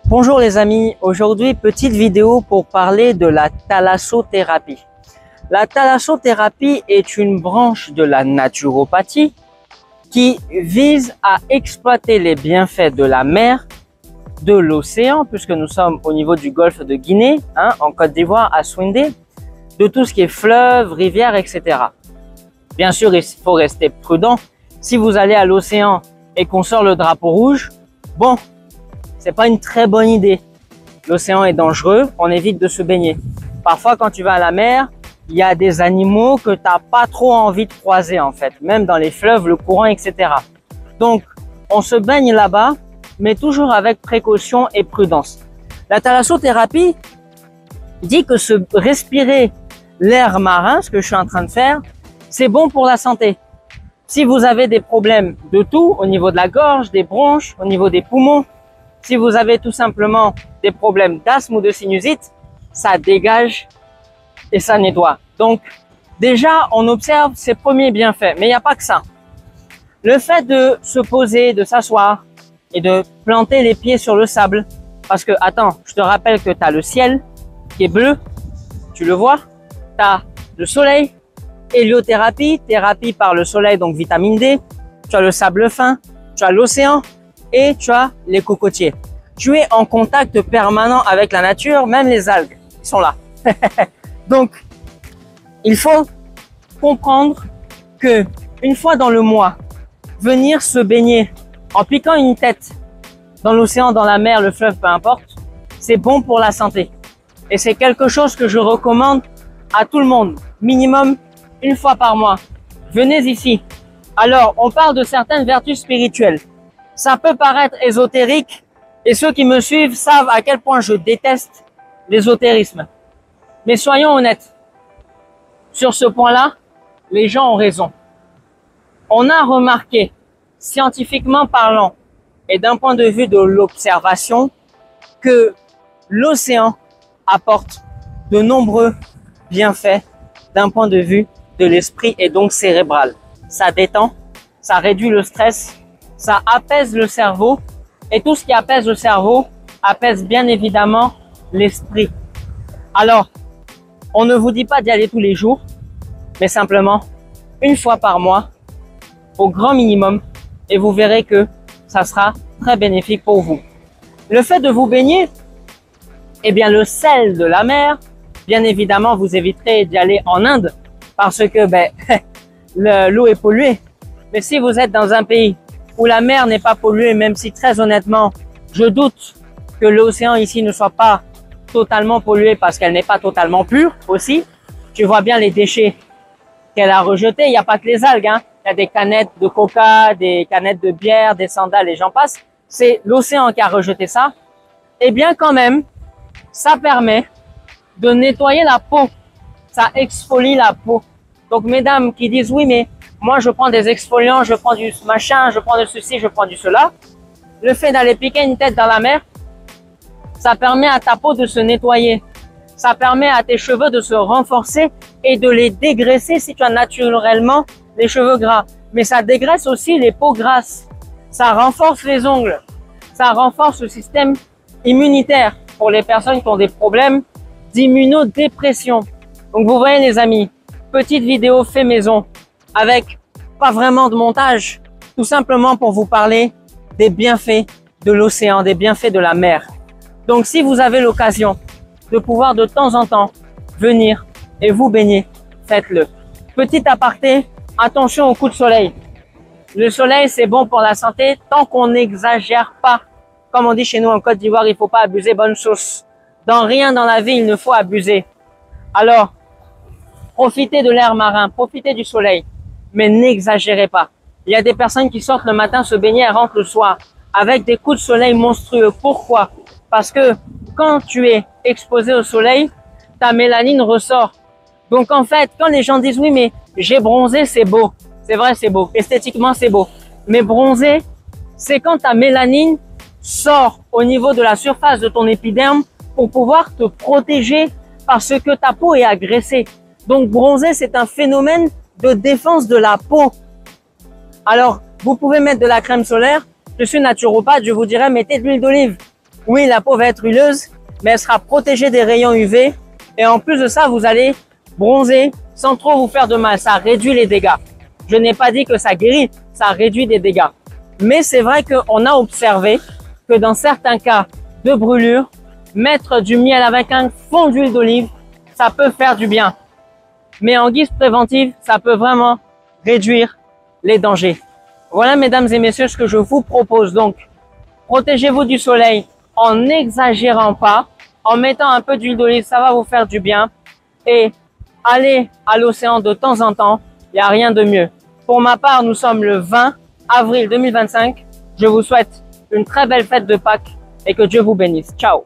Bonjour les amis, aujourd'hui petite vidéo pour parler de la thalassothérapie. La thalassothérapie est une branche de la naturopathie qui vise à exploiter les bienfaits de la mer, de l'océan, puisque nous sommes au niveau du golfe de Guinée, en Côte d'Ivoire, à Souindé, de tout ce qui est fleuves, rivières, etc. Bien sûr, il faut rester prudent. Si vous allez à l'océan et qu'on sort le drapeau rouge, bon, c'est pas une très bonne idée. L'océan est dangereux, on évite de se baigner. Parfois, quand tu vas à la mer, il y a des animaux que tu n'as pas trop envie de croiser en fait, même dans les fleuves, le courant, etc. Donc, on se baigne là-bas, mais toujours avec précaution et prudence. La thalassothérapie dit que se respirer l'air marin, ce que je suis en train de faire, c'est bon pour la santé. Si vous avez des problèmes de tout, au niveau de la gorge, des bronches, au niveau des poumons, si vous avez tout simplement des problèmes d'asthme ou de sinusite, ça dégage et ça nettoie. Donc, déjà, on observe ses premiers bienfaits, mais il n'y a pas que ça. Le fait de se poser, de s'asseoir et de planter les pieds sur le sable, parce que, attends, je te rappelle que tu as le ciel qui est bleu, tu le vois, tu as le soleil, héliothérapie, thérapie par le soleil, donc vitamine D, tu as le sable fin, tu as l'océan, et tu as les cocotiers. Tu es en contact permanent avec la nature, même les algues sont là. Donc, il faut comprendre que une fois dans le mois, venir se baigner en piquant une tête dans l'océan, dans la mer, le fleuve, peu importe, c'est bon pour la santé. Et c'est quelque chose que je recommande à tout le monde, minimum une fois par mois. Venez ici. Alors, on parle de certaines vertus spirituelles. Ça peut paraître ésotérique et ceux qui me suivent savent à quel point je déteste l'ésotérisme. Mais soyons honnêtes, sur ce point-là, les gens ont raison. On a remarqué, scientifiquement parlant et d'un point de vue de l'observation, que l'océan apporte de nombreux bienfaits d'un point de vue de l'esprit et donc cérébral. Ça détend, ça réduit le stress, ça apaise le cerveau et tout ce qui apaise le cerveau apaise bien évidemment l'esprit. Alors, on ne vous dit pas d'y aller tous les jours, mais simplement une fois par mois au grand minimum et vous verrez que ça sera très bénéfique pour vous. Le fait de vous baigner, eh bien le sel de la mer, bien évidemment vous éviterez d'y aller en Inde parce que l'eau est polluée. Mais si vous êtes dans un pays où la mer n'est pas polluée, même si très honnêtement, je doute que l'océan ici ne soit pas totalement pollué parce qu'elle n'est pas totalement pure aussi. Tu vois bien les déchets qu'elle a rejetés. Il n'y a pas que les algues, Il y a des canettes de coca, des canettes de bière, des sandales et j'en passe. C'est l'océan qui a rejeté ça. Et bien quand même, ça permet de nettoyer la peau. Ça exfolie la peau. Donc mesdames qui disent oui mais moi, je prends des exfoliants, je prends du machin, je prends de ceci, je prends du cela. Le fait d'aller piquer une tête dans la mer, ça permet à ta peau de se nettoyer. Ça permet à tes cheveux de se renforcer et de les dégraisser si tu as naturellement les cheveux gras. Mais ça dégraisse aussi les peaux grasses. Ça renforce les ongles. Ça renforce le système immunitaire pour les personnes qui ont des problèmes d'immunodépression. Donc, vous voyez les amis, petite vidéo fait maison avec pas vraiment de montage, tout simplement pour vous parler des bienfaits de l'océan, des bienfaits de la mer. Donc si vous avez l'occasion de pouvoir de temps en temps venir et vous baigner, faites-le. Petit aparté, attention au coup de soleil. Le soleil c'est bon pour la santé tant qu'on n'exagère pas. Comme on dit chez nous en Côte d'Ivoire, il ne faut pas abuser bonne sauce. Dans rien dans la vie, il ne faut abuser. Alors, profitez de l'air marin, profitez du soleil. Mais n'exagérez pas. Il y a des personnes qui sortent le matin se baigner et rentrent le soir avec des coups de soleil monstrueux. Pourquoi? Parce que quand tu es exposé au soleil, ta mélanine ressort. Donc en fait, quand les gens disent oui mais j'ai bronzé, c'est beau. C'est vrai, c'est beau. Esthétiquement, c'est beau. Mais bronzer, c'est quand ta mélanine sort au niveau de la surface de ton épiderme pour pouvoir te protéger parce que ta peau est agressée. Donc bronzer, c'est un phénomène de défense de la peau. Alors, vous pouvez mettre de la crème solaire. Je suis naturopathe, je vous dirais mettez de l'huile d'olive. Oui, la peau va être huileuse, mais elle sera protégée des rayons UV. Et en plus de ça, vous allez bronzer sans trop vous faire de mal. Ça réduit les dégâts. Je n'ai pas dit que ça guérit, ça réduit des dégâts. Mais c'est vrai qu'on a observé que dans certains cas de brûlure, mettre du miel avec un fond d'huile d'olive, ça peut faire du bien. Mais en guise préventive, ça peut vraiment réduire les dangers. Voilà, mesdames et messieurs, ce que je vous propose. Donc, protégez-vous du soleil en n'exagérant pas, en mettant un peu d'huile d'olive, ça va vous faire du bien. Et allez à l'océan de temps en temps, il n'y a rien de mieux. Pour ma part, nous sommes le 20 avril 2025. Je vous souhaite une très belle fête de Pâques et que Dieu vous bénisse. Ciao!